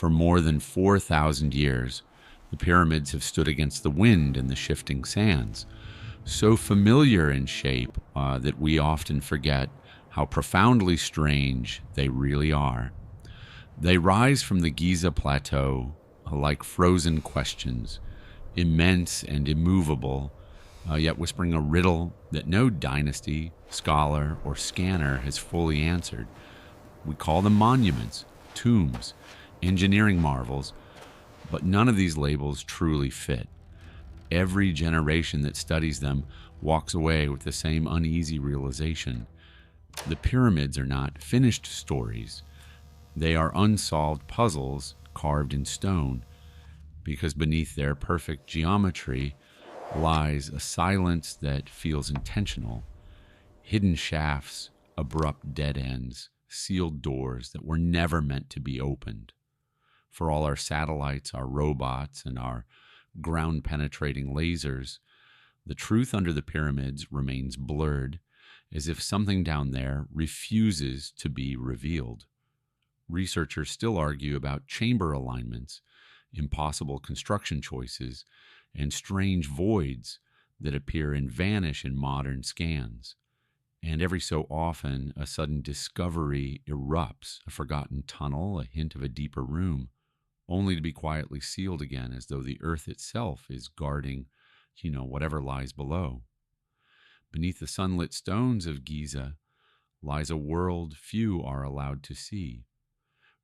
For more than 4,000 years, the pyramids have stood against the wind and the shifting sands, so familiar in shape that we often forget how profoundly strange they really are. They rise from the Giza plateau like frozen questions, immense and immovable, yet whispering a riddle that no dynasty, scholar, or scanner has fully answered. We call them monuments, tombs, engineering marvels, but none of these labels truly fit. Every generation that studies them walks away with the same uneasy realization. The pyramids are not finished stories. They are unsolved puzzles carved in stone, because beneath their perfect geometry lies a silence that feels intentional. Hidden shafts, abrupt dead ends, sealed doors that were never meant to be opened. For all our satellites, our robots, and our ground-penetrating lasers, the truth under the pyramids remains blurred, as if something down there refuses to be revealed. Researchers still argue about chamber alignments, impossible construction choices, and strange voids that appear and vanish in modern scans. And every so often, a sudden discovery erupts, a forgotten tunnel, a hint of a deeper room, only to be quietly sealed again, as though the earth itself is guarding, whatever lies below. Beneath the sunlit stones of Giza lies a world few are allowed to see.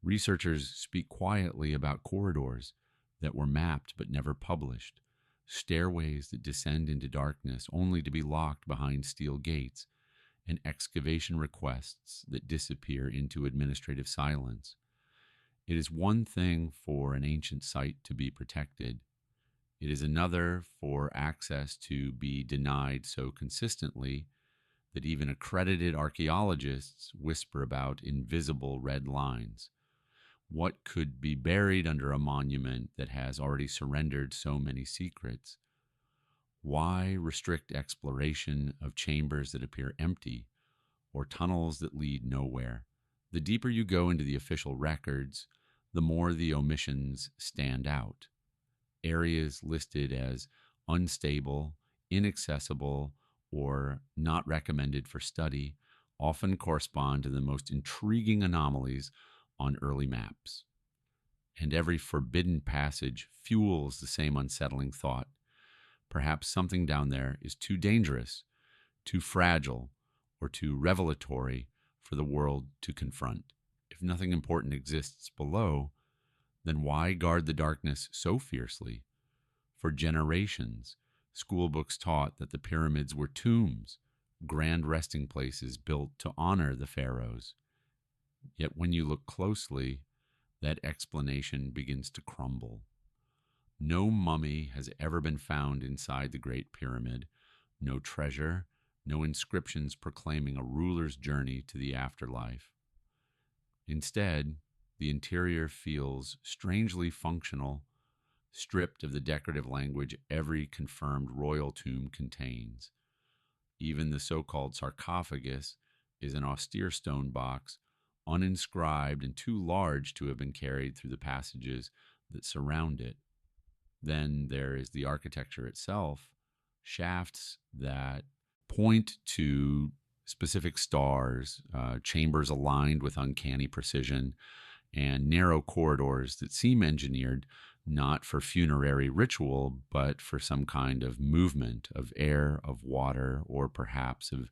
Researchers speak quietly about corridors that were mapped but never published, stairways that descend into darkness only to be locked behind steel gates, and excavation requests that disappear into administrative silence. It is one thing for an ancient site to be protected. It is another for access to be denied so consistently that even accredited archaeologists whisper about invisible red lines. What could be buried under a monument that has already surrendered so many secrets? Why restrict exploration of chambers that appear empty, or tunnels that lead nowhere? The deeper you go into the official records, the more the omissions stand out. Areas listed as unstable, inaccessible, or not recommended for study often correspond to the most intriguing anomalies on early maps. And every forbidden passage fuels the same unsettling thought. Perhaps something down there is too dangerous, too fragile, or too revelatory for the world to confront. If nothing important exists below, then why guard the darkness so fiercely? For generations, school books taught that the pyramids were tombs, grand resting places built to honor the pharaohs. Yet when you look closely, that explanation begins to crumble. No mummy has ever been found inside the Great Pyramid, no treasure, no inscriptions proclaiming a ruler's journey to the afterlife. Instead, the interior feels strangely functional, stripped of the decorative language every confirmed royal tomb contains. Even the so-called sarcophagus is an austere stone box, uninscribed and too large to have been carried through the passages that surround it. Then there is the architecture itself, shafts that point to specific stars, chambers aligned with uncanny precision, and narrow corridors that seem engineered not for funerary ritual, but for some kind of movement of air, of water, or perhaps of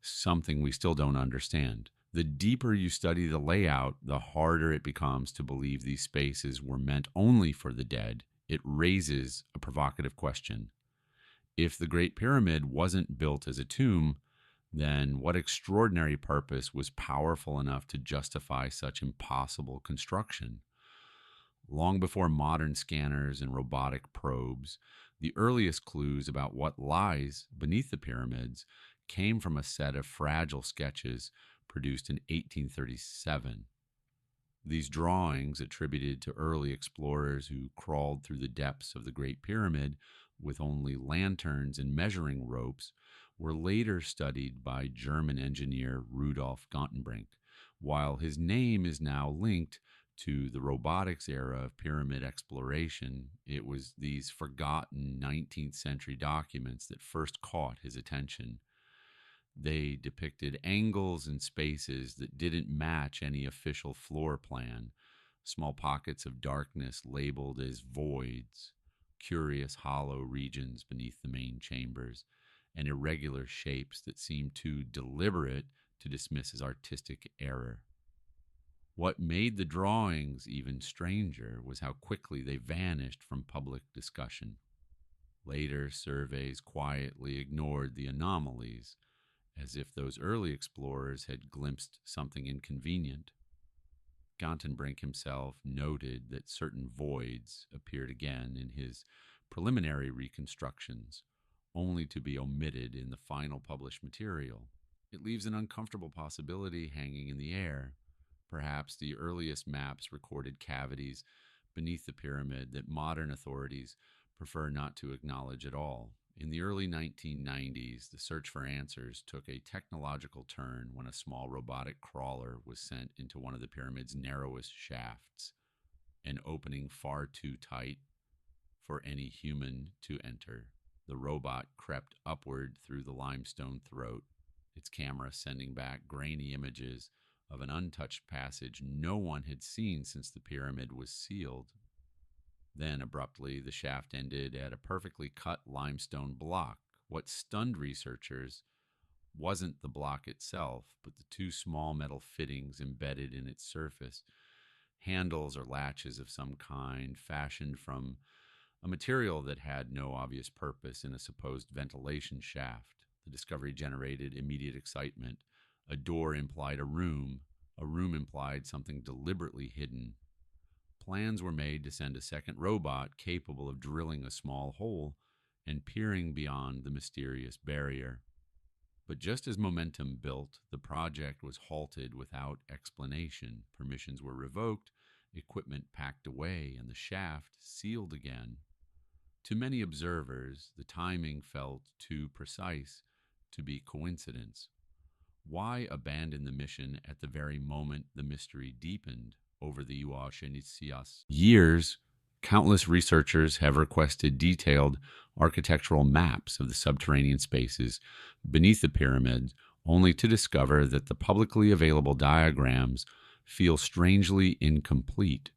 something we still don't understand. The deeper you study the layout, the harder it becomes to believe these spaces were meant only for the dead. It raises a provocative question. If the Great Pyramid wasn't built as a tomb, then what extraordinary purpose was powerful enough to justify such impossible construction? Long before modern scanners and robotic probes, the earliest clues about what lies beneath the pyramids came from a set of fragile sketches produced in 1837. These drawings, attributed to early explorers who crawled through the depths of the Great Pyramid with only lanterns and measuring ropes, were later studied by German engineer Rudolf Gantenbrink, while his name is now linked to the robotics era of pyramid exploration, it was these forgotten 19th century documents that first caught his attention. They depicted angles and spaces that didn't match any official floor plan, small pockets of darkness labeled as voids, curious hollow regions beneath the main chambers, and irregular shapes that seemed too deliberate to dismiss as artistic error. What made the drawings even stranger was how quickly they vanished from public discussion. Later surveys quietly ignored the anomalies, as if those early explorers had glimpsed something inconvenient. Gantenbrink himself noted that certain voids appeared again in his preliminary reconstructions, only to be omitted in the final published material. It leaves an uncomfortable possibility hanging in the air. Perhaps the earliest maps recorded cavities beneath the pyramid that modern authorities prefer not to acknowledge at all. In the early 1990s, the search for answers took a technological turn when a small robotic crawler was sent into one of the pyramid's narrowest shafts, an opening far too tight for any human to enter. The robot crept upward through the limestone throat, its camera sending back grainy images of an untouched passage no one had seen since the pyramid was sealed. Then, abruptly, the shaft ended at a perfectly cut limestone block. What stunned researchers wasn't the block itself, but the two small metal fittings embedded in its surface, handles or latches of some kind, fashioned from a material that had no obvious purpose in a supposed ventilation shaft. The discovery generated immediate excitement. A door implied a room implied something deliberately hidden. Plans were made to send a second robot capable of drilling a small hole and peering beyond the mysterious barrier. But just as momentum built, the project was halted without explanation. Permissions were revoked, equipment packed away, and the shaft sealed again. To many observers, the timing felt too precise to be coincidence. Why abandon the mission at the very moment the mystery deepened over the schematics? Years, countless researchers have requested detailed architectural maps of the subterranean spaces beneath the pyramids, only to discover that the publicly available diagrams feel strangely incomplete.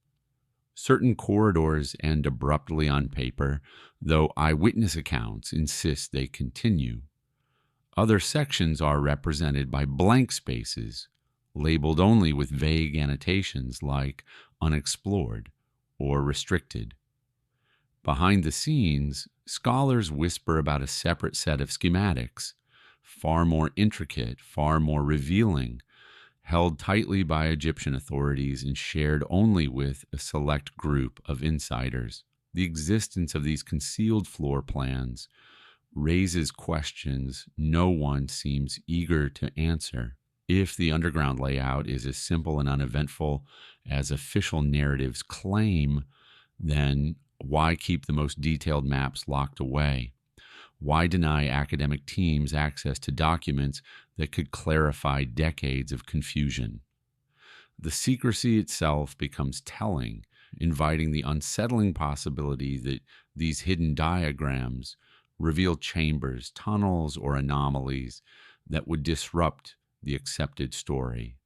Certain corridors end abruptly on paper, though eyewitness accounts insist they continue. Other sections are represented by blank spaces, labeled only with vague annotations like unexplored or restricted. Behind the scenes, scholars whisper about a separate set of schematics, far more intricate, far more revealing, held tightly by Egyptian authorities and shared only with a select group of insiders. The existence of these concealed floor plans raises questions no one seems eager to answer. If the underground layout is as simple and uneventful as official narratives claim, then why keep the most detailed maps locked away? Why deny academic teams access to documents that could clarify decades of confusion? The secrecy itself becomes telling, inviting the unsettling possibility that these hidden diagrams reveal chambers, tunnels, or anomalies that would disrupt the accepted story.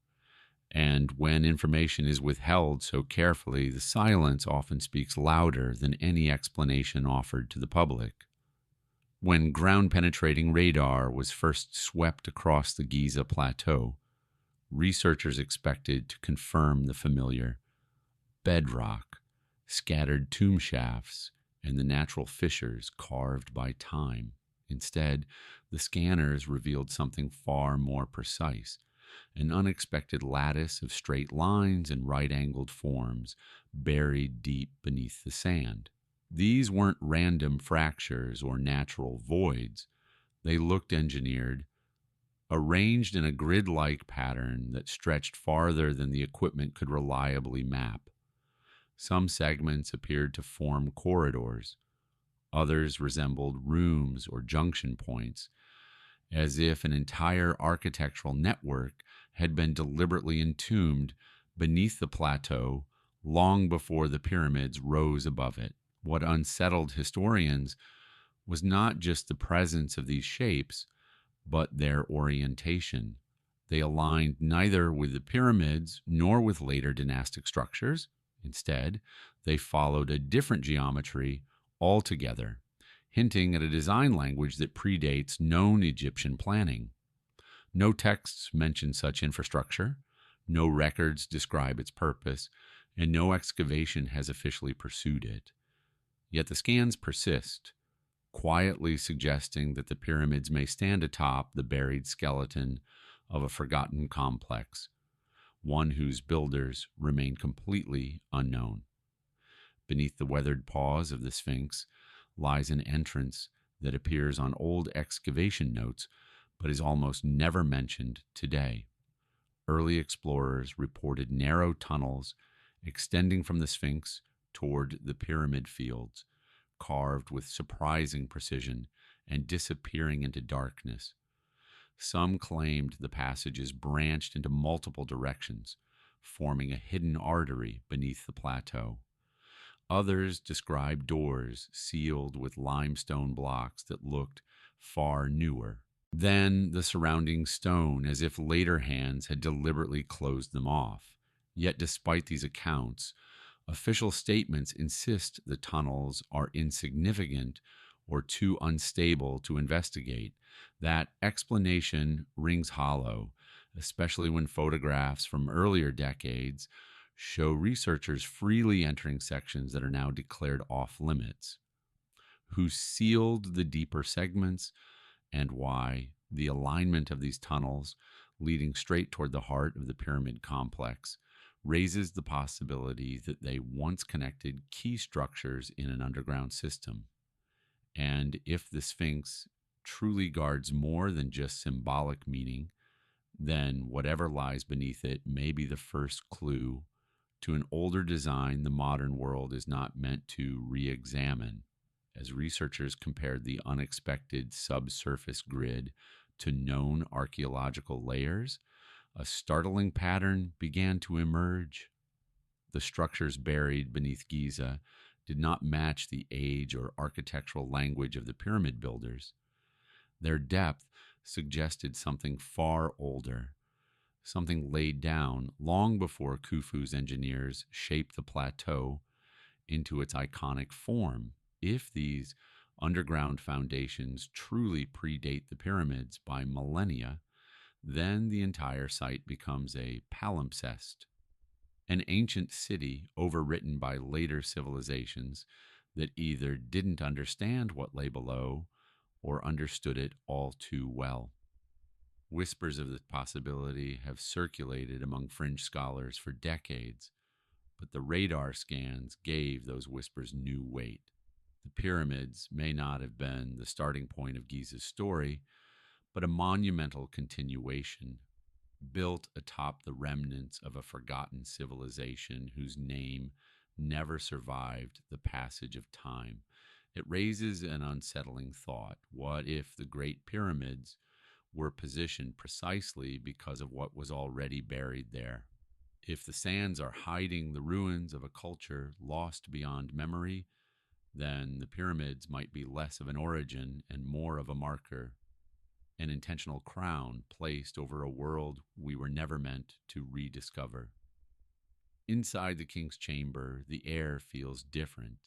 And when information is withheld so carefully, the silence often speaks louder than any explanation offered to the public. When ground-penetrating radar was first swept across the Giza plateau, researchers expected to confirm the familiar: bedrock, scattered tomb shafts, and the natural fissures carved by time. Instead, the scanners revealed something far more precise: an unexpected lattice of straight lines and right-angled forms buried deep beneath the sand. These weren't random fractures or natural voids. They looked engineered, arranged in a grid-like pattern that stretched farther than the equipment could reliably map. Some segments appeared to form corridors. Others resembled rooms or junction points, as if an entire architectural network had been deliberately entombed beneath the plateau long before the pyramids rose above it. What unsettled historians was not just the presence of these shapes, but their orientation. They aligned neither with the pyramids nor with later dynastic structures. Instead, they followed a different geometry altogether, hinting at a design language that predates known Egyptian planning. No texts mention such infrastructure, no records describe its purpose, and no excavation has officially pursued it. Yet the scans persist, quietly suggesting that the pyramids may stand atop the buried skeleton of a forgotten complex, one whose builders remain completely unknown. Beneath the weathered paws of the Sphinx lies an entrance that appears on old excavation notes but is almost never mentioned today. Early explorers reported narrow tunnels extending from the Sphinx toward the pyramid fields, carved with surprising precision and disappearing into darkness. Some claimed the passages branched into multiple directions, forming a hidden artery beneath the plateau. Others described doors sealed with limestone blocks that looked far newer than the surrounding stone, as if later hands had deliberately closed them off. Yet, despite these accounts, official statements insist the tunnels are insignificant or too unstable to investigate. That explanation rings hollow, especially when photographs from earlier decades show researchers freely entering sections that are now declared off limits. Who sealed the deeper segments and why? The alignment of these tunnels, leading straight toward the heart of the pyramid complex, raises the possibility that they once connected key structures in an underground system. And if the Sphinx truly guards more than just symbolic meaning, then whatever lies beneath it may be the first clue to an older design the modern world is not meant to re examine. As researchers compared the unexpected subsurface grid to known archaeological layers, a startling pattern began to emerge. The structures buried beneath Giza did not match the age or architectural language of the pyramid builders. Their depth suggested something far older, something laid down long before Khufu's engineers shaped the plateau into its iconic form. If these underground foundations truly predate the pyramids by millennia, then the entire site becomes a palimpsest, an ancient city overwritten by later civilizations that either didn't understand what lay below or understood it all too well. Whispers of the possibility have circulated among fringe scholars for decades, but the radar scans gave those whispers new weight. The pyramids may not have been the starting point of Giza's story, but a monumental continuation, built atop the remnants of a forgotten civilization whose name never survived the passage of time. It raises an unsettling thought. What if the Great Pyramids were positioned precisely because of what was already buried there? If the sands are hiding the ruins of a culture lost beyond memory, then the pyramids might be less of an origin and more of a marker, an intentional crown placed over a world we were never meant to rediscover. Inside the king's chamber, the air feels different,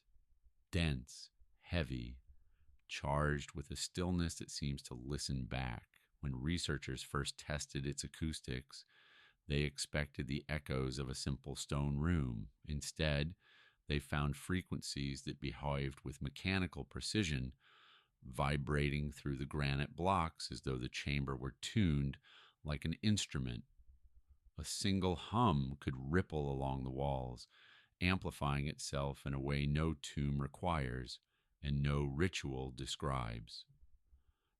dense, heavy, charged with a stillness that seems to listen back. When researchers first tested its acoustics, they expected the echoes of a simple stone room. Instead, they found frequencies that behaved with mechanical precision, vibrating through the granite blocks as though the chamber were tuned like an instrument. A single hum could ripple along the walls, amplifying itself in a way no tomb requires and no ritual describes.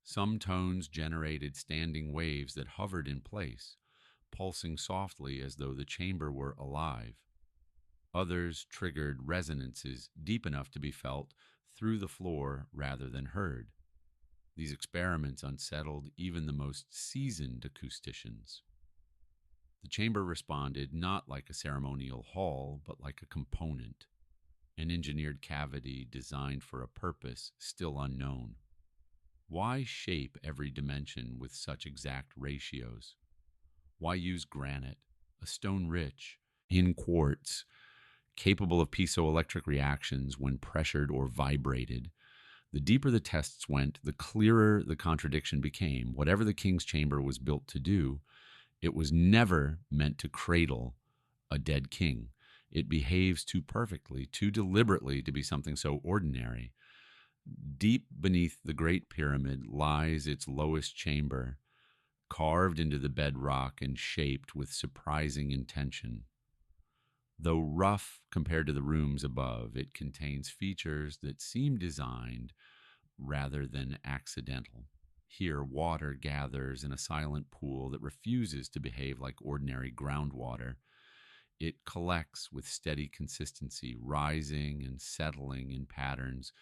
Some tones generated standing waves that hovered in place, pulsing softly as though the chamber were alive. Others triggered resonances deep enough to be felt through the floor rather than heard. These experiments unsettled even the most seasoned acousticians. The chamber responded not like a ceremonial hall, but like a component, an engineered cavity designed for a purpose still unknown. Why shape every dimension with such exact ratios? Why use granite, a stone rich in quartz, capable of piezoelectric reactions when pressured or vibrated? The deeper the tests went, the clearer the contradiction became. Whatever the king's chamber was built to do, it was never meant to cradle a dead king. It behaves too perfectly, too deliberately to be something so ordinary. Deep beneath the Great Pyramid lies its lowest chamber, carved into the bedrock and shaped with surprising intention. Though rough compared to the rooms above, it contains features that seem designed rather than accidental. Here, water gathers in a silent pool that refuses to behave like ordinary groundwater. It collects with steady consistency, rising and settling in patterns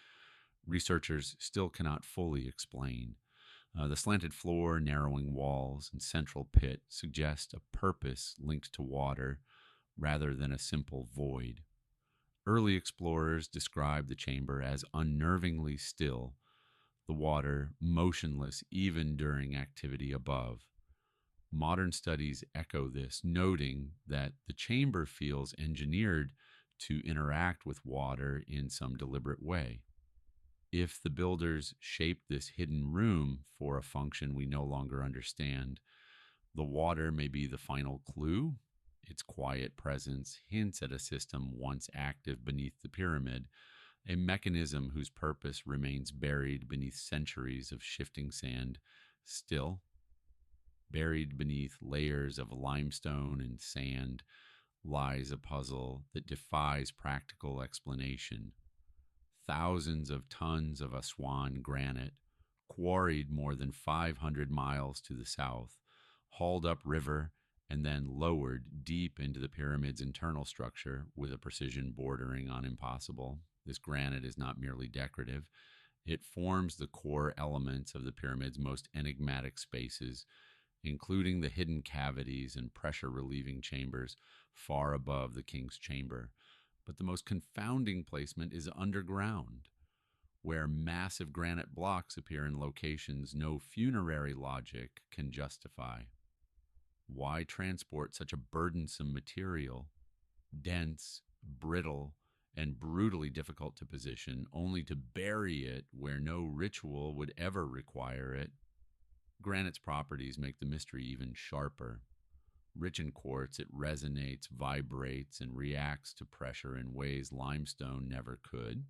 researchers still cannot fully explain. The slanted floor, narrowing walls, and central pit suggest a purpose linked to water rather than a simple void. Early explorers described the chamber as unnervingly still, the water motionless even during activity above. Modern studies echo this, noting that the chamber feels engineered to interact with water in some deliberate way. If the builders shaped this hidden room for a function we no longer understand, the water may be the final clue. Its quiet presence hints at a system once active beneath the pyramid, a mechanism whose purpose remains buried beneath centuries of shifting sand. Still, buried beneath layers of limestone and sand lies a puzzle that defies practical explanation. Thousands of tons of Aswan granite, quarried more than 500 miles to the south, hauled upriver, and then lowered deep into the pyramid's internal structure with a precision bordering on impossible. This granite is not merely decorative. It forms the core elements of the pyramid's most enigmatic spaces, including the hidden cavities and pressure-relieving chambers far above the king's chamber. But the most confounding placement is underground, where massive granite blocks appear in locations no funerary logic can justify. Why transport such a burdensome material, dense, brittle, and brutally difficult to position, only to bury it where no ritual would ever require it? Granite's properties make the mystery even sharper. Rich in quartz, it resonates, vibrates, and reacts to pressure in ways limestone never could.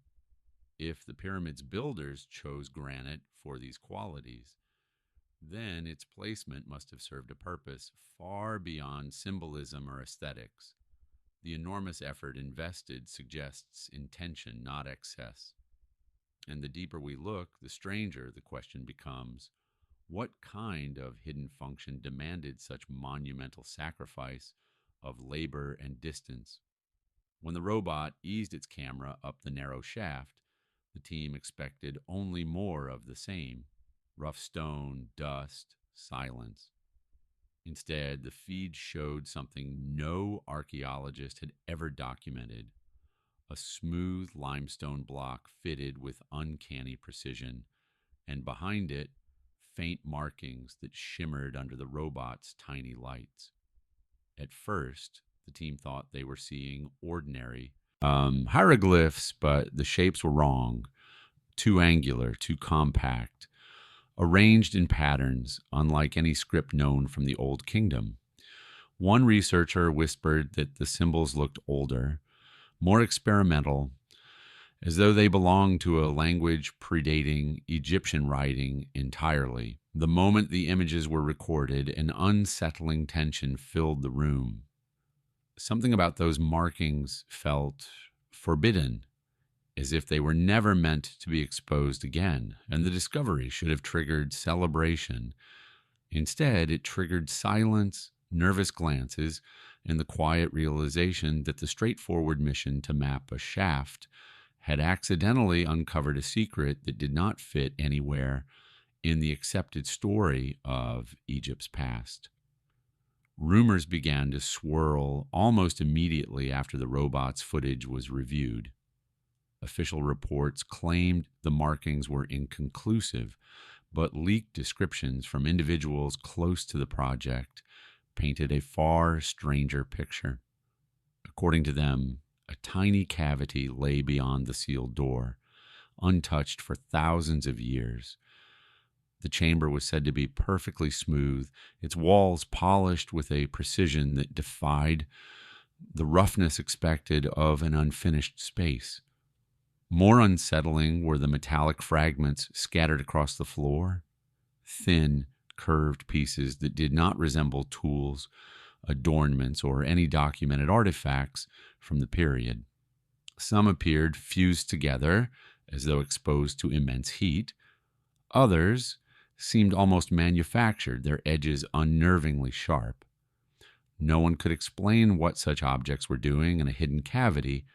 If the pyramid's builders chose granite for these qualities, then its placement must have served a purpose far beyond symbolism or aesthetics. The enormous effort invested suggests intention, not excess. And the deeper we look, the stranger the question becomes: what kind of hidden function demanded such monumental sacrifice of labor and distance? When the robot eased its camera up the narrow shaft, the team expected only more of the same: rough stone, dust, silence. Instead, the feed showed something no archaeologist had ever documented: a smooth limestone block fitted with uncanny precision, and behind it, faint markings that shimmered under the robot's tiny lights. At first, the team thought they were seeing ordinary hieroglyphs, but the shapes were wrong. Too angular, too compact, arranged in patterns unlike any script known from the Old Kingdom. One researcher whispered that the symbols looked older, more experimental, as though they belonged to a language predating Egyptian writing entirely. The moment the images were recorded, an unsettling tension filled the room. Something about those markings felt forbidden, as if they were never meant to be exposed again, and the discovery should have triggered celebration. Instead, it triggered silence, nervous glances, and the quiet realization that the straightforward mission to map a shaft had accidentally uncovered a secret that did not fit anywhere in the accepted story of Egypt's past. Rumors began to swirl almost immediately after the robot's footage was reviewed. Official reports claimed the markings were inconclusive, but leaked descriptions from individuals close to the project painted a far stranger picture. According to them, a tiny cavity lay beyond the sealed door, untouched for thousands of years. The chamber was said to be perfectly smooth, its walls polished with a precision that defied the roughness expected of an unfinished space. More unsettling were the metallic fragments scattered across the floor, thin, curved pieces that did not resemble tools, adornments, or any documented artifacts from the period. Some appeared fused together, as though exposed to immense heat. Others seemed almost manufactured, their edges unnervingly sharp. No one could explain what such objects were doing in a hidden cavity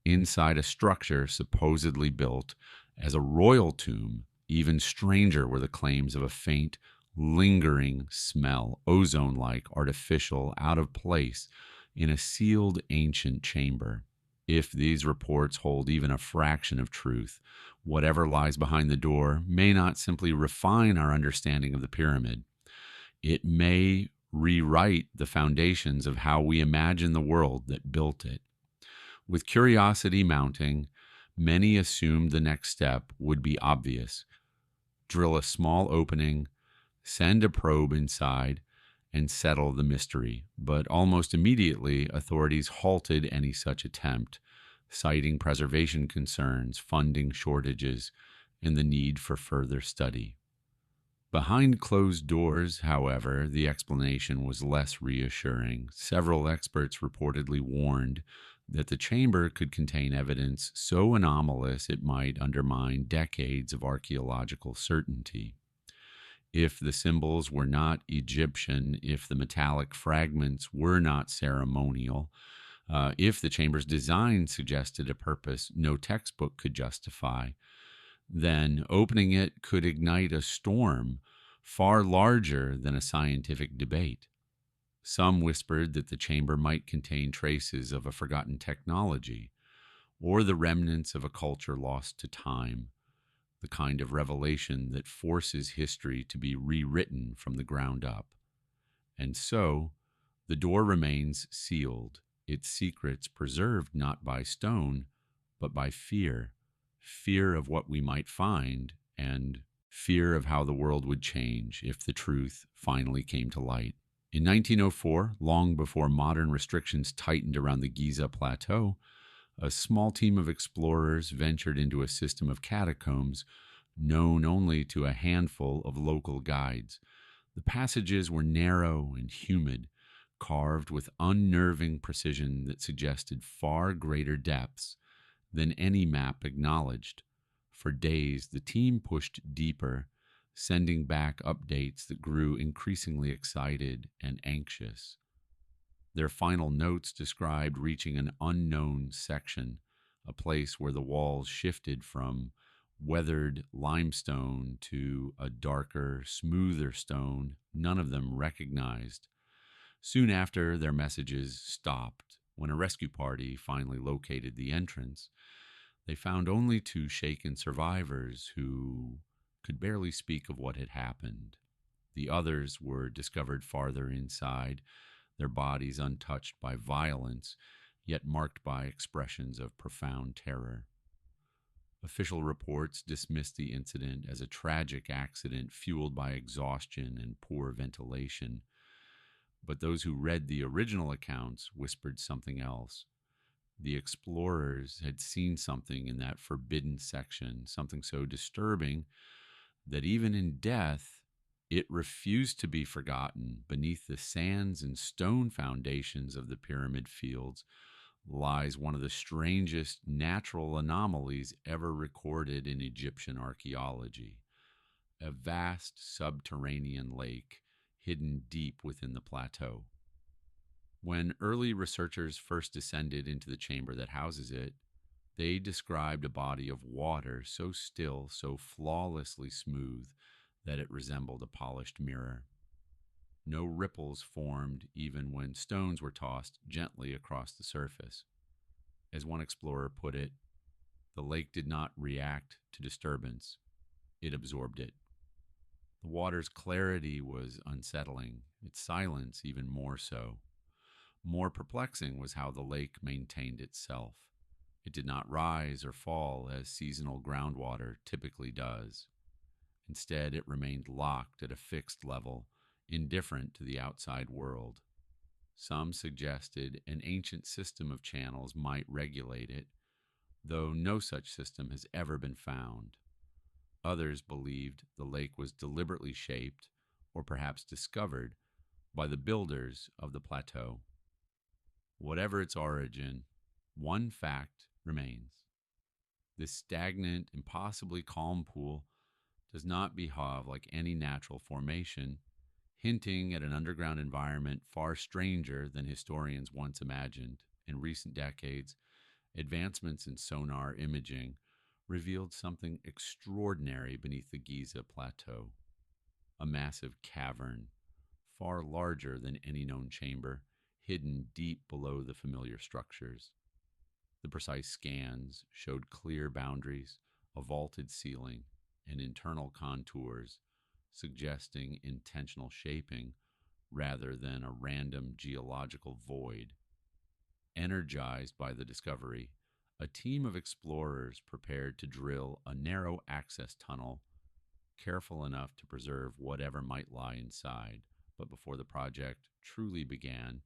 inside a structure supposedly built as a royal tomb. Even stranger were the claims of a faint, lingering smell, ozone-like, artificial, out of place in a sealed ancient chamber. If these reports hold even a fraction of truth, whatever lies behind the door may not simply refine our understanding of the pyramid. It may rewrite the foundations of how we imagine the world that built it. With curiosity mounting, many assumed the next step would be obvious. Drill a small opening, send a probe inside, and settle the mystery. But almost immediately, authorities halted any such attempt, citing preservation concerns, funding shortages, and the need for further study. Behind closed doors, however, the explanation was less reassuring. Several experts reportedly warned that the chamber could contain evidence so anomalous it might undermine decades of archaeological certainty. If the symbols were not Egyptian, if the metallic fragments were not ceremonial, if the chamber's design suggested a purpose no textbook could justify, then opening it could ignite a storm far larger than a scientific debate. Some whispered that the chamber might contain traces of a forgotten technology, or the remnants of a culture lost to time, the kind of revelation that forces history to be rewritten from the ground up. And so, the door remains sealed, its secrets preserved not by stone, but by fear. Fear of what we might find, and fear of how the world would change if the truth finally came to light. In 1904, long before modern restrictions tightened around the Giza plateau, a small team of explorers ventured into a system of catacombs known only to a handful of local guides. The passages were narrow and humid, carved with unnerving precision that suggested far greater depths than any map acknowledged. For days, the team pushed deeper, sending back updates that grew increasingly excited and anxious. Their final notes described reaching an unknown section, a place where the walls shifted from weathered limestone to a darker, smoother stone none of them recognized. Soon after, their messages stopped. When a rescue party finally located the entrance, they found only two shaken survivors who could barely speak of what had happened. The others were discovered farther inside, their bodies untouched by violence, yet marked by expressions of profound terror. Official reports dismissed the incident as a tragic accident fueled by exhaustion and poor ventilation, but those who read the original accounts whispered something else. The explorers had seen something in that forbidden section, something so disturbing that even in death, it refused to be forgotten. Beneath the sands and stone foundations of the pyramid fields lies one of the strangest natural anomalies ever recorded in Egyptian archaeology. A vast subterranean lake hidden deep within the plateau. When early researchers first descended into the chamber that houses it, they described a body of water so still, so flawlessly smooth, that it resembled a polished mirror. No ripples formed even when stones were tossed gently across the surface. As one explorer put it, the lake did not react to disturbance, it absorbed it. The water's clarity was unsettling, its silence even more so. More perplexing was how the lake maintained itself. It did not rise or fall as seasonal groundwater typically does. Instead, it remained locked at a fixed level, indifferent to the outside world. Some suggested an ancient system of channels might regulate it, though no such system has ever been found. Others believed the lake was deliberately shaped, or perhaps discovered, by the builders of the plateau. Whatever its origin, one fact remains. This stagnant, impossibly calm pool does not behave like any natural formation, hinting at an underground environment far stranger than historians once imagined. In recent decades, advancements in sonar imaging revealed something extraordinary beneath the Giza plateau. A massive cavern, far larger than any known chamber, hidden deep below the familiar structures. The precise scans showed clear boundaries, a vaulted ceiling, and internal contours, suggesting intentional shaping rather than a random geological void. Energized by the discovery, a team of explorers prepared to drill a narrow access tunnel, careful enough to preserve whatever might lie inside. But before the project truly began,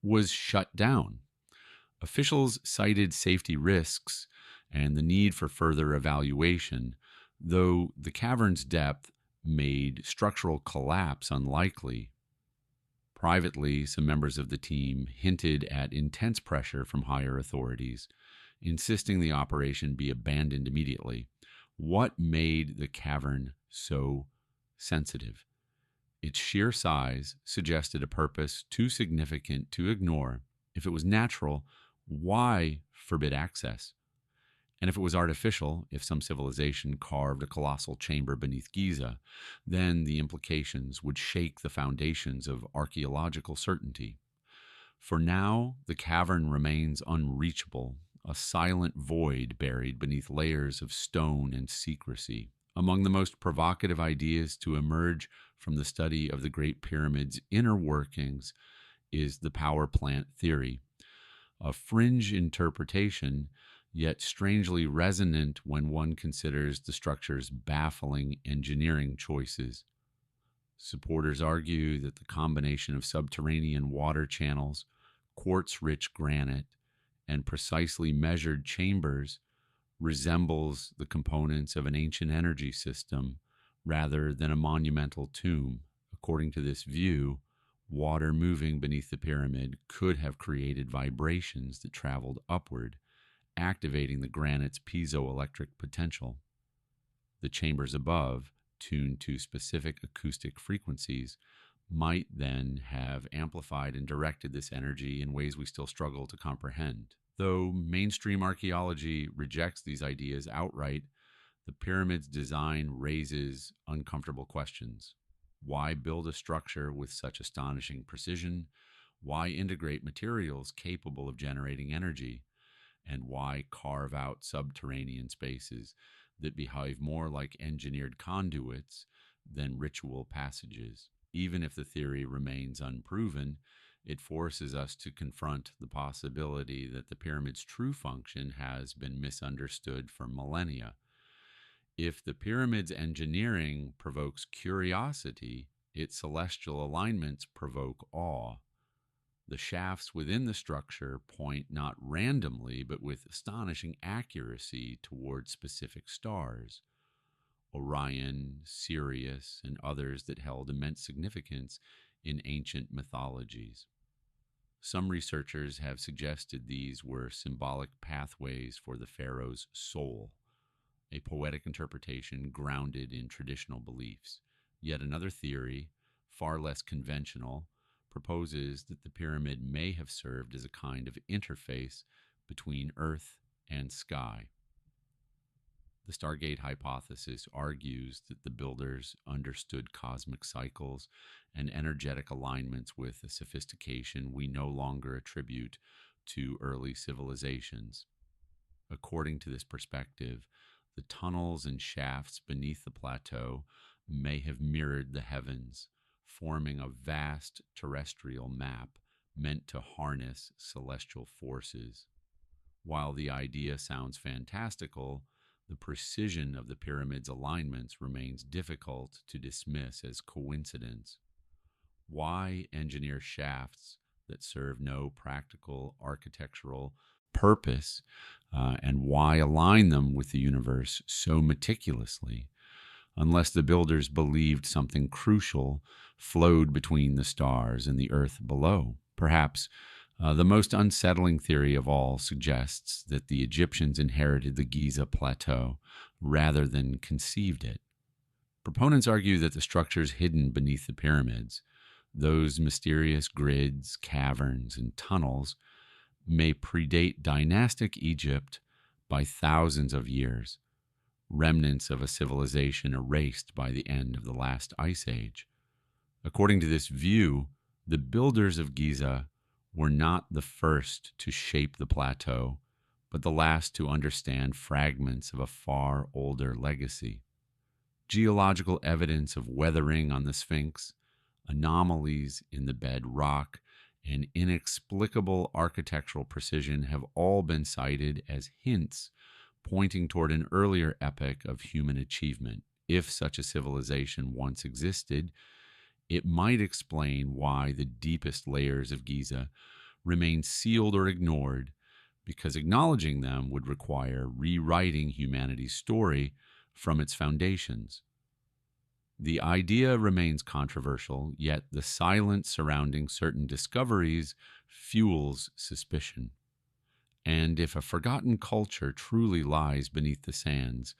was shut down. Officials cited safety risks and the need for further evaluation, though the cavern's depth made structural collapse unlikely. Privately, some members of the team hinted at intense pressure from higher authorities, insisting the operation be abandoned immediately. What made the cavern so sensitive? Its sheer size suggested a purpose too significant to ignore. If it was natural, why forbid access? And if it was artificial, if some civilization carved a colossal chamber beneath Giza, then the implications would shake the foundations of archaeological certainty. For now, the cavern remains unreachable, a silent void buried beneath layers of stone and secrecy. Among the most provocative ideas to emerge from the study of the Great Pyramids' inner workings is the power plant theory, a fringe interpretation, yet strangely resonant when one considers the structure's baffling engineering choices. Supporters argue that the combination of subterranean water channels, quartz-rich granite, and precisely measured chambers resembles the components of an ancient energy system rather than a monumental tomb. According to this view, water moving beneath the pyramid could have created vibrations that traveled upward, activating the granite's piezoelectric potential. The chambers above, tuned to specific acoustic frequencies, might then have amplified and directed this energy in ways we still struggle to comprehend. Though mainstream archaeology rejects these ideas outright, the pyramid's design raises uncomfortable questions. Why build a structure with such astonishing precision? Why integrate materials capable of generating energy? And why carve out subterranean spaces that behave more like engineered conduits than ritual passages? Even if the theory remains unproven, it forces us to confront the possibility that the pyramid's true function has been misunderstood for millennia. If the pyramid's engineering provokes curiosity, its celestial alignments provoke awe. The shafts within the structure point not randomly, but with astonishing accuracy toward specific stars. Orion, Sirius, and others that held immense significance in ancient mythologies. Some researchers have suggested these were symbolic pathways for the pharaoh's soul, a poetic interpretation grounded in traditional beliefs. Yet another theory, far less conventional, proposes that the pyramid may have served as a kind of interface between earth and sky. The Stargate hypothesis argues that the builders understood cosmic cycles and energetic alignments with a sophistication we no longer attribute to early civilizations. According to this perspective, the tunnels and shafts beneath the plateau may have mirrored the heavens, forming a vast terrestrial map meant to harness celestial forces. While the idea sounds fantastical, the precision of the pyramid's alignments remains difficult to dismiss as coincidence. Why engineer shafts that serve no practical architectural purpose, and why align them with the universe so meticulously, unless the builders believed something crucial flowed between the stars and the earth below? Perhaps the most unsettling theory of all suggests that the Egyptians inherited the Giza plateau rather than conceived it. Proponents argue that the structures hidden beneath the pyramids, those mysterious grids, caverns, and tunnels, may predate dynastic Egypt by thousands of years, remnants of a civilization erased by the end of the last ice age. According to this view, the builders of Giza were not the first to shape the plateau, but the last to understand fragments of a far older legacy. Geological evidence of weathering on the Sphinx, anomalies in the bedrock, and inexplicable architectural precision have all been cited as hints pointing toward an earlier epoch of human achievement. If such a civilization once existed, it might explain why the deepest layers of Giza remain sealed or ignored, because acknowledging them would require rewriting humanity's story from its foundations. The idea remains controversial, yet the silence surrounding certain discoveries fuels suspicion. And if a forgotten culture truly lies beneath the sands,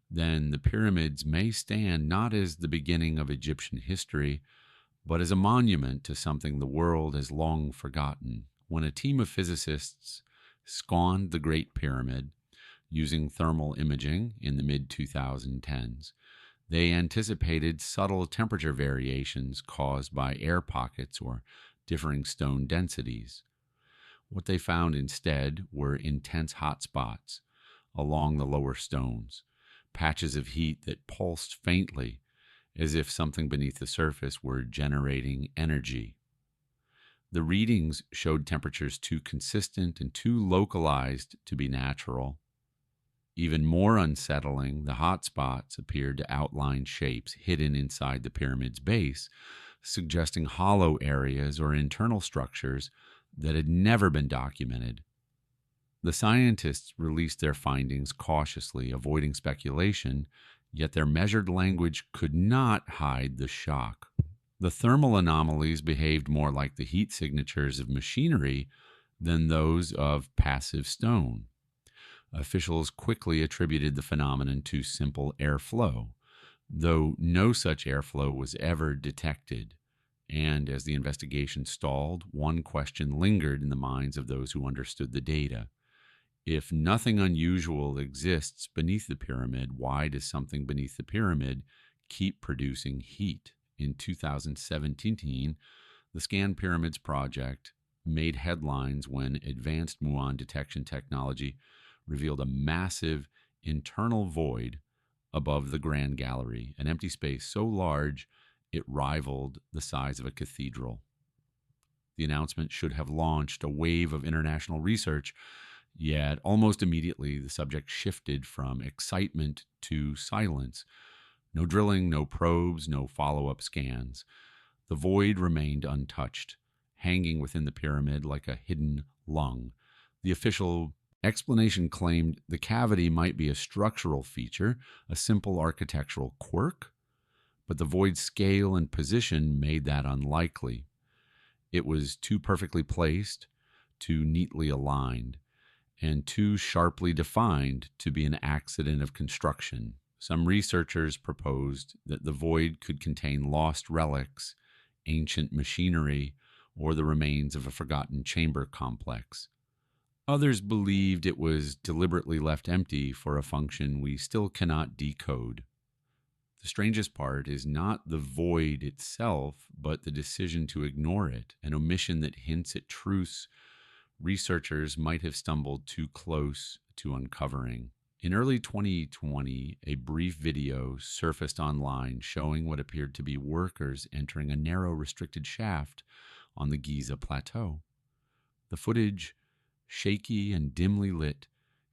then the pyramids may stand not as the beginning of Egyptian history, but as a monument to something the world has long forgotten. When a team of physicists scanned the Great Pyramid using thermal imaging in the mid-2010s, they anticipated subtle temperature variations caused by air pockets or differing stone densities. What they found instead were intense hot spots along the lower stones, patches of heat that pulsed faintly as if something beneath the surface were generating energy. The readings showed temperatures too consistent and too localized to be natural. Even more unsettling, the hot spots appeared to outline shapes hidden inside the pyramid's base, suggesting hollow areas or internal structures that had never been documented. The scientists released their findings cautiously, avoiding speculation, yet their measured language could not hide the shock. The thermal anomalies behaved more like the heat signatures of machinery than those of passive stone. Officials quickly attributed the phenomenon to simple airflow, though no such airflow was ever detected. And as the investigation stalled, one question lingered in the minds of those who understood the data. If nothing unusual exists beneath the pyramid, why does something beneath the pyramid keep producing heat? In 2017, the Scan Pyramids project made headlines when advanced muon detection technology revealed a massive internal void above the Grand Gallery, an empty space so large it rivaled the size of a cathedral. The announcement should have launched a wave of international research, yet almost immediately the subject shifted from excitement to silence. No drilling, no probes, no follow-up scans. The void remained untouched, hanging within the pyramid like a hidden lung. The official explanation claimed the cavity might be a structural feature, a simple architectural quirk, but the void's scale and position made that unlikely. It was too perfectly placed, too neatly aligned, and too sharply defined to be an accident of construction. Some researchers proposed that the void could contain lost relics, ancient machinery, or the remains of a forgotten chamber complex. Others believed it was deliberately left empty for a function we still cannot decode. The strangest part is not the void itself, but the decision to ignore it, an omission that hints at truths researchers might have stumbled too close to uncovering. In early 2020, a brief video surfaced online showing what appeared to be workers entering a narrow, restricted shaft on the Giza plateau. The footage, shaky and dimly lit,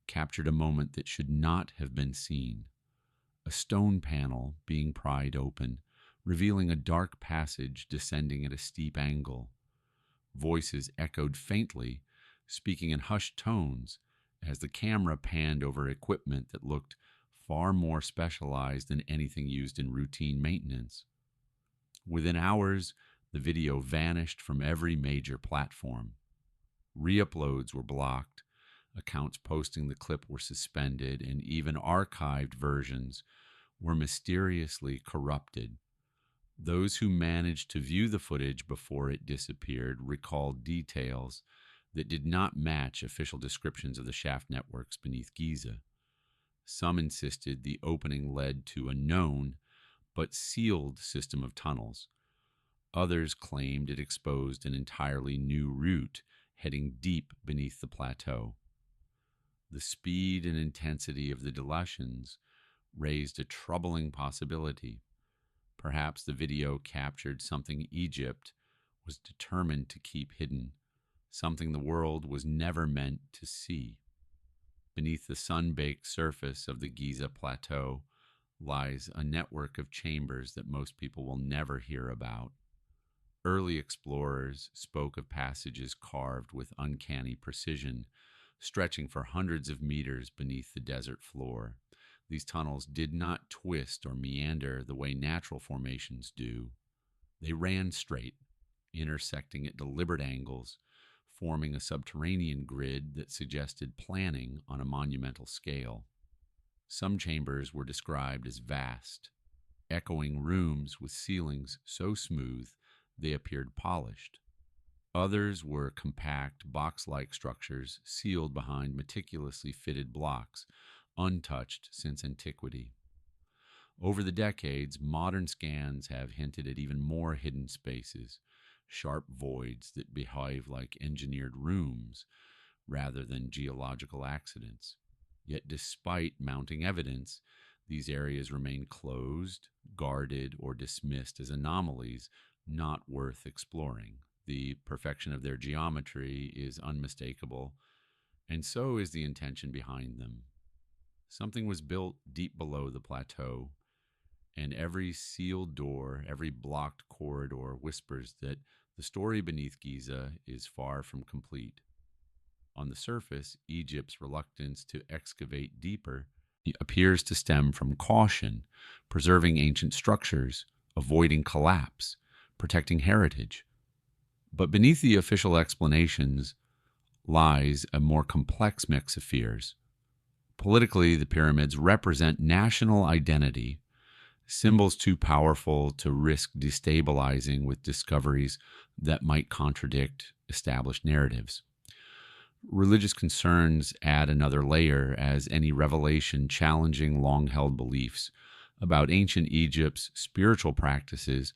captured a moment that should not have been seen. A stone panel being pried open, revealing a dark passage descending at a steep angle. Voices echoed faintly, speaking in hushed tones as the camera panned over equipment that looked far more specialized than anything used in routine maintenance. Within hours, the video vanished from every major platform. Re-uploads were blocked, accounts posting the clip were suspended, and even archived versions were mysteriously corrupted. Those who managed to view the footage before it disappeared recalled details that did not match official descriptions of the shaft networks beneath Giza. Some insisted the opening led to a known but sealed system of tunnels. Others claimed it exposed an entirely new route heading deep beneath the plateau. The speed and intensity of the dilutions raised a troubling possibility. Perhaps the video captured something Egypt was determined to keep hidden, something the world was never meant to see. Beneath the sun-baked surface of the Giza plateau lies a network of chambers that most people will never hear about. Early explorers spoke of passages carved with uncanny precision, stretching for hundreds of meters beneath the desert floor. These tunnels did not twist or meander the way natural formations do. They ran straight, intersecting at deliberate angles, forming a subterranean grid that suggested planning on a monumental scale. Some chambers were described as vast, echoing rooms with ceilings so smooth they appeared polished. Others were compact, box-like structures sealed behind meticulously fitted blocks, untouched since antiquity. Over the decades, modern scans have hinted at even more hidden spaces, sharp voids that behave like engineered rooms rather than geological accidents. Yet despite mounting evidence, these areas remain closed, guarded, or dismissed as anomalies not worth exploring. The perfection of their geometry is unmistakable, and so is the intention behind them. Something was built deep below the plateau, and every sealed door, every blocked corridor whispers that the story beneath Giza is far from complete. On the surface, Egypt's reluctance to excavate deeper appears to stem from caution, preserving ancient structures, avoiding collapse, protecting heritage. But beneath the official explanations lies a more complex mix of fears. Politically, the pyramids represent national identity, symbols too powerful to risk destabilizing with discoveries that might contradict established narratives. Religious concerns add another layer, as any revelation challenging long-held beliefs about ancient Egypt's spiritual practices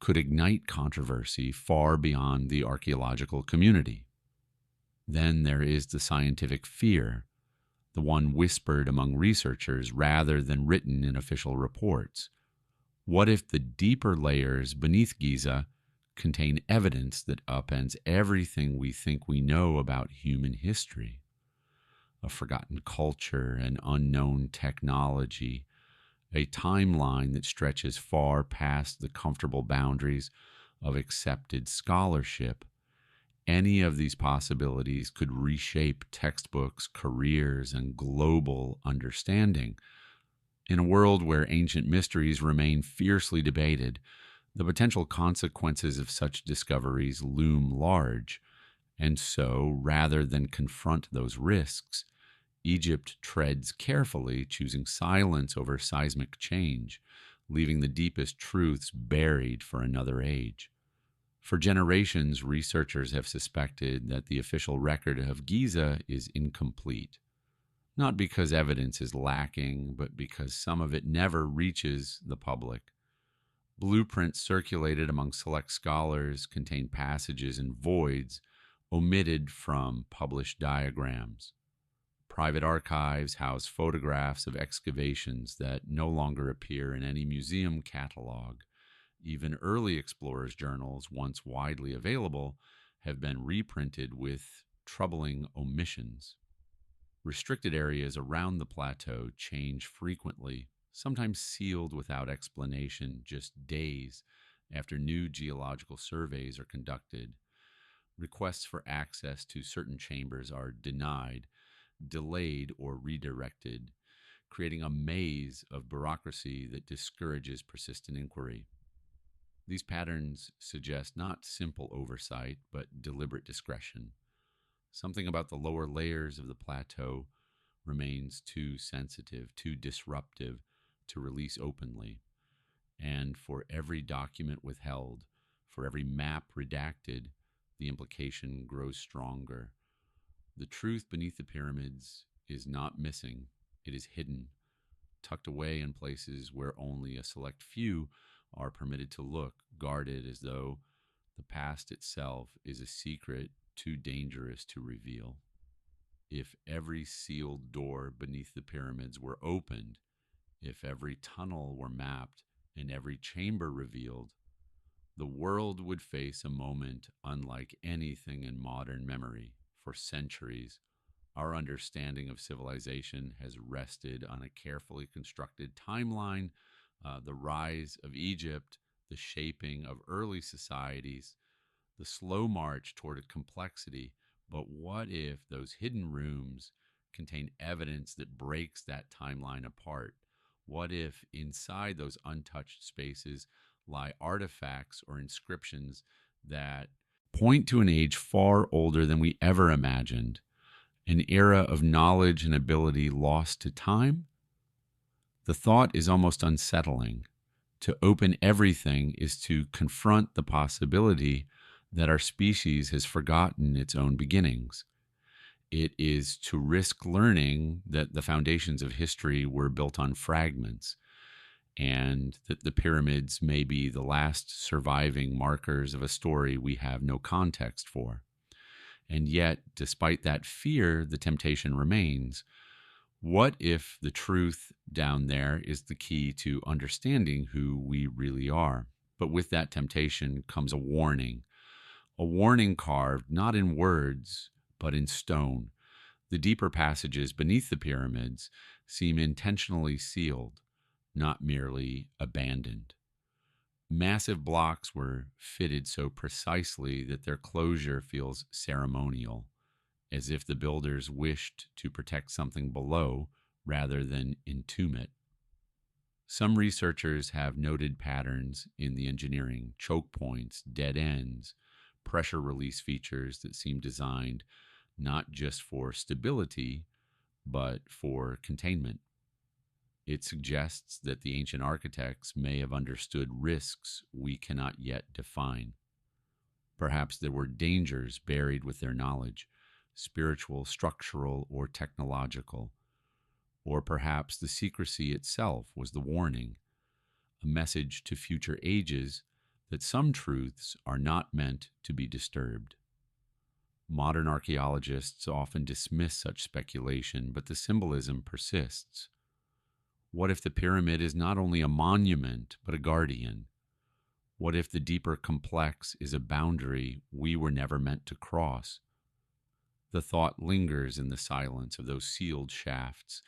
could ignite controversy far beyond the archaeological community. Then there is the scientific fear, the one whispered among researchers rather than written in official reports. What if the deeper layers beneath Giza contain evidence that upends everything we think we know about human history? A forgotten culture, an unknown technology, a timeline that stretches far past the comfortable boundaries of accepted scholarship. Any of these possibilities could reshape textbooks, careers, and global understanding. In a world where ancient mysteries remain fiercely debated, the potential consequences of such discoveries loom large. And so, rather than confront those risks, Egypt treads carefully, choosing silence over seismic change, leaving the deepest truths buried for another age. For generations, researchers have suspected that the official record of Giza is incomplete, not because evidence is lacking, but because some of it never reaches the public. Blueprints circulated among select scholars contain passages and voids omitted from published diagrams. Private archives house photographs of excavations that no longer appear in any museum catalog. Even early explorers' journals, once widely available, have been reprinted with troubling omissions. Restricted areas around the plateau change frequently, sometimes sealed without explanation just days after new geological surveys are conducted. Requests for access to certain chambers are denied, delayed, or redirected, creating a maze of bureaucracy that discourages persistent inquiry. These patterns suggest not simple oversight, but deliberate discretion. Something about the lower layers of the plateau remains too sensitive, too disruptive to release openly. And for every document withheld, for every map redacted, the implication grows stronger. The truth beneath the pyramids is not missing, it is hidden, tucked away in places where only a select few are permitted to look, guarded as though the past itself is a secret too dangerous to reveal. If every sealed door beneath the pyramids were opened, if every tunnel were mapped and every chamber revealed, the world would face a moment unlike anything in modern memory. For centuries, our understanding of civilization has rested on a carefully constructed timeline, the rise of Egypt, the shaping of early societies, the slow march toward a complexity. But what if those hidden rooms contain evidence that breaks that timeline apart? What if inside those untouched spaces lie artifacts or inscriptions that point to an age far older than we ever imagined, an era of knowledge and ability lost to time? The thought is almost unsettling. To open everything is to confront the possibility that our species has forgotten its own beginnings. It is to risk learning that the foundations of history were built on fragments, and that the pyramids may be the last surviving markers of a story we have no context for. And yet, despite that fear, the temptation remains. What if the truth down there is the key to understanding who we really are? But with that temptation comes a warning carved not in words, but in stone. The deeper passages beneath the pyramids seem intentionally sealed, not merely abandoned. Massive blocks were fitted so precisely that their closure feels ceremonial, as if the builders wished to protect something below rather than entomb it. Some researchers have noted patterns in the engineering, choke points, dead ends, pressure release features that seem designed not just for stability, but for containment. It suggests that the ancient architects may have understood risks we cannot yet define. Perhaps there were dangers buried with their knowledge, spiritual, structural, or technological. Or perhaps the secrecy itself was the warning, a message to future ages that some truths are not meant to be disturbed. Modern archaeologists often dismiss such speculation, but the symbolism persists. What if the pyramid is not only a monument, but a guardian? What if the deeper complex is a boundary we were never meant to cross? The thought lingers in the silence of those sealed shafts,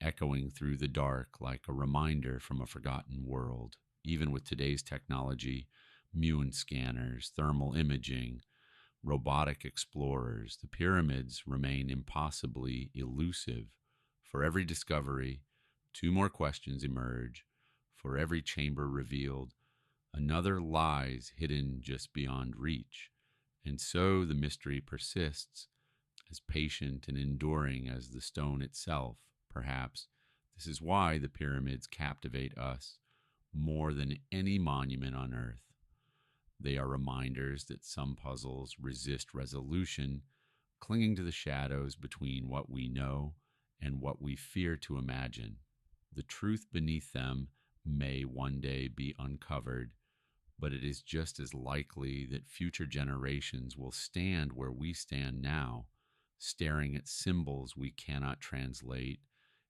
echoing through the dark like a reminder from a forgotten world. Even with today's technology, muon scanners, thermal imaging, robotic explorers, the pyramids remain impossibly elusive. For every discovery, two more questions emerge. For every chamber revealed, another lies hidden just beyond reach. And so the mystery persists, as patient and enduring as the stone itself. Perhaps this is why the pyramids captivate us more than any monument on earth. They are reminders that some puzzles resist resolution, clinging to the shadows between what we know and what we fear to imagine. The truth beneath them may one day be uncovered, but it is just as likely that future generations will stand where we stand now, staring at symbols we cannot translate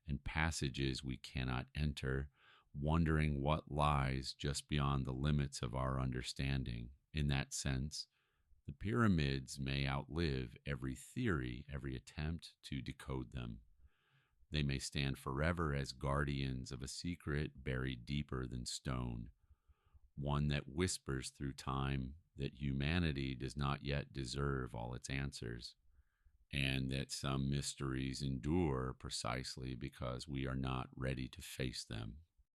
and passages we cannot enter, wondering what lies just beyond the limits of our understanding. In that sense, the pyramids may outlive every theory, every attempt to decode them. They may stand forever as guardians of a secret buried deeper than stone, one that whispers through time that humanity does not yet deserve all its answers, and that some mysteries endure precisely because we are not ready to face them.